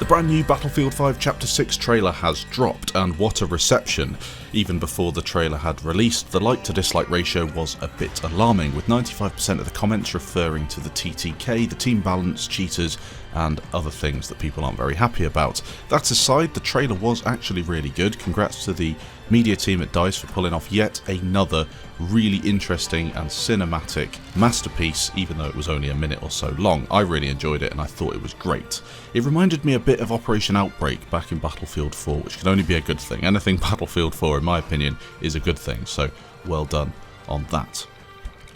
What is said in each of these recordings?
The brand new Battlefield 5 Chapter 6 trailer has dropped, and what a reception. Even before the trailer had released, the like to dislike ratio was a bit alarming, with 95% of the comments referring to the TTK, the team balance, cheaters, and other things that people aren't very happy about. That aside, the trailer was actually really good. Congrats to the media team at DICE for pulling off yet another really interesting and cinematic masterpiece, even though it was only a minute or so long. I really enjoyed it and I thought it was great. It reminded me a bit of Operation Outbreak back in Battlefield 4, which can only be a good thing. Anything Battlefield 4, in my opinion, is a good thing, so well done on that.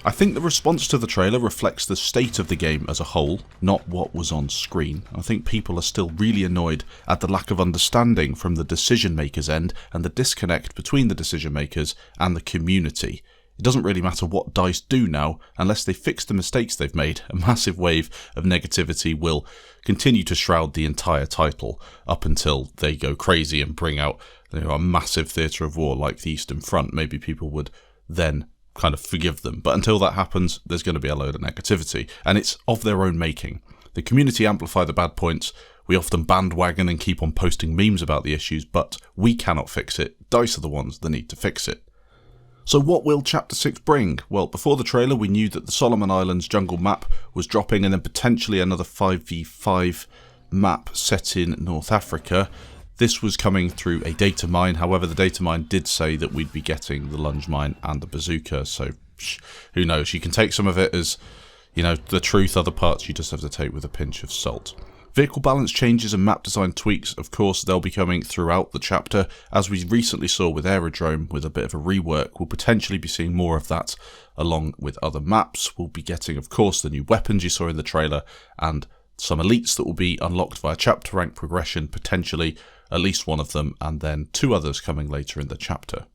I think the response to the trailer reflects the state of the game as a whole, not what was on screen. I think people are still really annoyed at the lack of understanding from the decision makers' end and the disconnect between the decision makers and the community. It doesn't really matter what DICE do now, unless they fix the mistakes they've made. A massive wave of negativity will continue to shroud the entire title up until they go crazy and bring out a massive theatre of war like the Eastern Front. Maybe people would then kind of forgive them, but until that happens, there's going to be a load of negativity, and it's of their own making. The community amplify the bad points, we often bandwagon and keep on posting memes about the issues, but we cannot fix it. DICE are the ones that need to fix it. So what will Chapter 6 bring? Well, before the trailer we knew that the Solomon Islands jungle map was dropping, and then potentially another 5v5 map set in North Africa. This was coming through a data mine, however the data mine did say that we'd be getting the lunge mine and the bazooka, so who knows, you can take some of it as, the truth, other parts you just have to take with a pinch of salt. Vehicle balance changes and map design tweaks, of course, they'll be coming throughout the chapter, as we recently saw with Aerodrome with a bit of a rework. We'll potentially be seeing more of that along with other maps. We'll be getting, of course, the new weapons you saw in the trailer, and some elites that will be unlocked via chapter rank progression, potentially at least one of them, and then 2 others coming later in the chapter.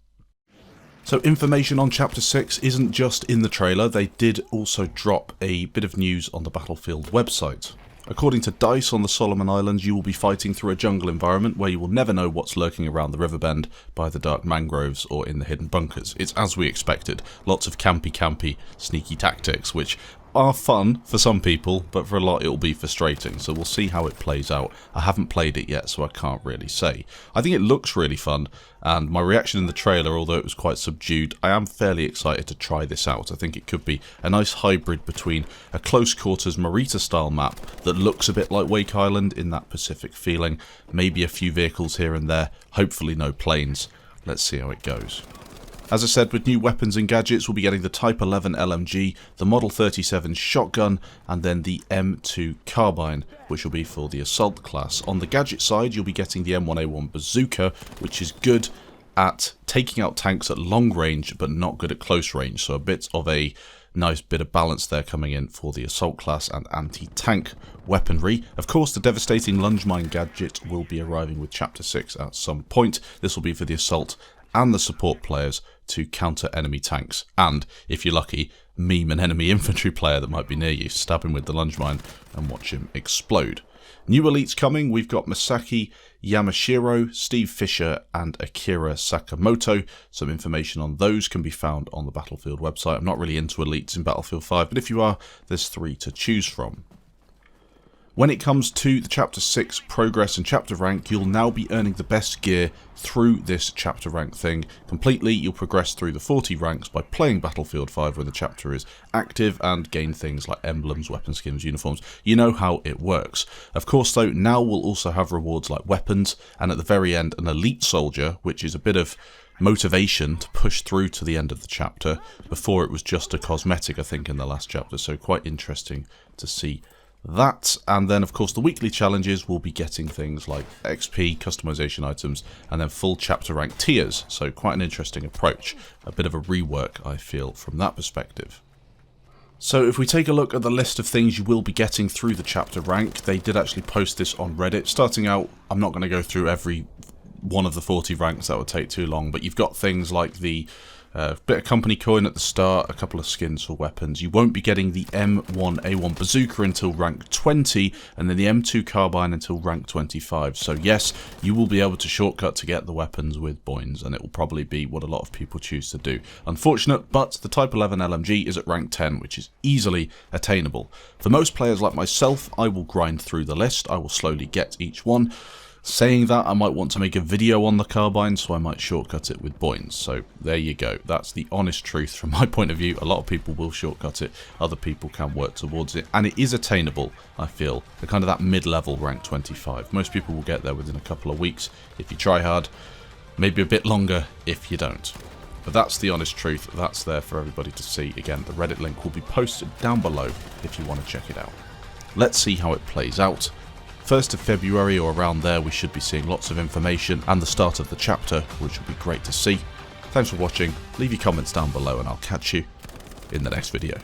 So information on Chapter 6 isn't just in the trailer, they did also drop a bit of news on the Battlefield website. According to DICE, on the Solomon Islands you will be fighting through a jungle environment where you will never know what's lurking around the riverbend, by the dark mangroves, or in the hidden bunkers. It's as we expected, lots of campy, sneaky tactics, which are fun for some people, but for a lot it'll be frustrating, so we'll see how it plays out. I haven't played it yet, so I can't really say. I think it looks really fun, and my reaction in the trailer, although it was quite subdued, I am fairly excited to try this out. I think it could be a nice hybrid between a close quarters Marita style map that looks a bit like Wake Island in that Pacific feeling, maybe a few vehicles here and there, hopefully no planes. Let's see how it goes. As I said, with new weapons and gadgets, we'll be getting the Type 11 LMG, the Model 37 shotgun, and then the M2 carbine, which will be for the assault class. On the gadget side, you'll be getting the M1A1 bazooka, which is good at taking out tanks at long range, but not good at close range. So a bit of a nice bit of balance there coming in for the assault class and anti-tank weaponry. Of course, the devastating lunge mine gadget will be arriving with Chapter 6 at some point. This will be for the assault and the support players to counter enemy tanks, and, if you're lucky, meme an enemy infantry player that might be near you, stab him with the lunge mine and watch him explode. New elites coming, we've got Masaki Yamashiro, Steve Fisher and Akira Sakamoto. Some information on those can be found on the Battlefield website. I'm not really into elites in Battlefield 5, but if you are, there's 3 to choose from. When it comes to the Chapter 6 progress and chapter rank, you'll now be earning the best gear through this chapter rank thing. Completely, you'll progress through the 40 ranks by playing Battlefield 5 when the chapter is active and gain things like emblems, weapon skins, uniforms. You know how it works. Of course though, now we'll also have rewards like weapons, and at the very end an elite soldier, which is a bit of motivation to push through to the end of the chapter. Before it was just a cosmetic, I think, in the last chapter, so quite interesting to see that. And then of course the weekly challenges will be getting things like XP, customization items, and then full chapter rank tiers, so quite an interesting approach, a bit of a rework I feel from that perspective. So if we take a look at the list of things you will be getting through the chapter rank, they did actually post this on Reddit. Starting out, I'm not going to go through every one of the 40 ranks, that would take too long, but you've got things like the A bit of company coin at the start, a couple of skins for weapons. You won't be getting the M1A1 bazooka until rank 20, and then the M2 carbine until rank 25. So yes, you will be able to shortcut to get the weapons with boins, and it will probably be what a lot of people choose to do. Unfortunate, but the Type 11 LMG is at rank 10, which is easily attainable. For most players like myself, I will grind through the list. I will slowly get each one. Saying that, I might want to make a video on the carbine, so I might shortcut it with boins. So there you go. That's the honest truth from my point of view. A lot of people will shortcut it, other people can work towards it, and it is attainable, I feel. The kind of that mid-level rank 25. Most people will get there within a couple of weeks if you try hard, maybe a bit longer if you don't. But that's the honest truth. That's there for everybody to see. Again, the Reddit link will be posted down below if you want to check it out. Let's see how it plays out. 1st of February or around there, we should be seeing lots of information and the start of the chapter, which will be great to see. Thanks for watching, leave your comments down below and I'll catch you in the next video.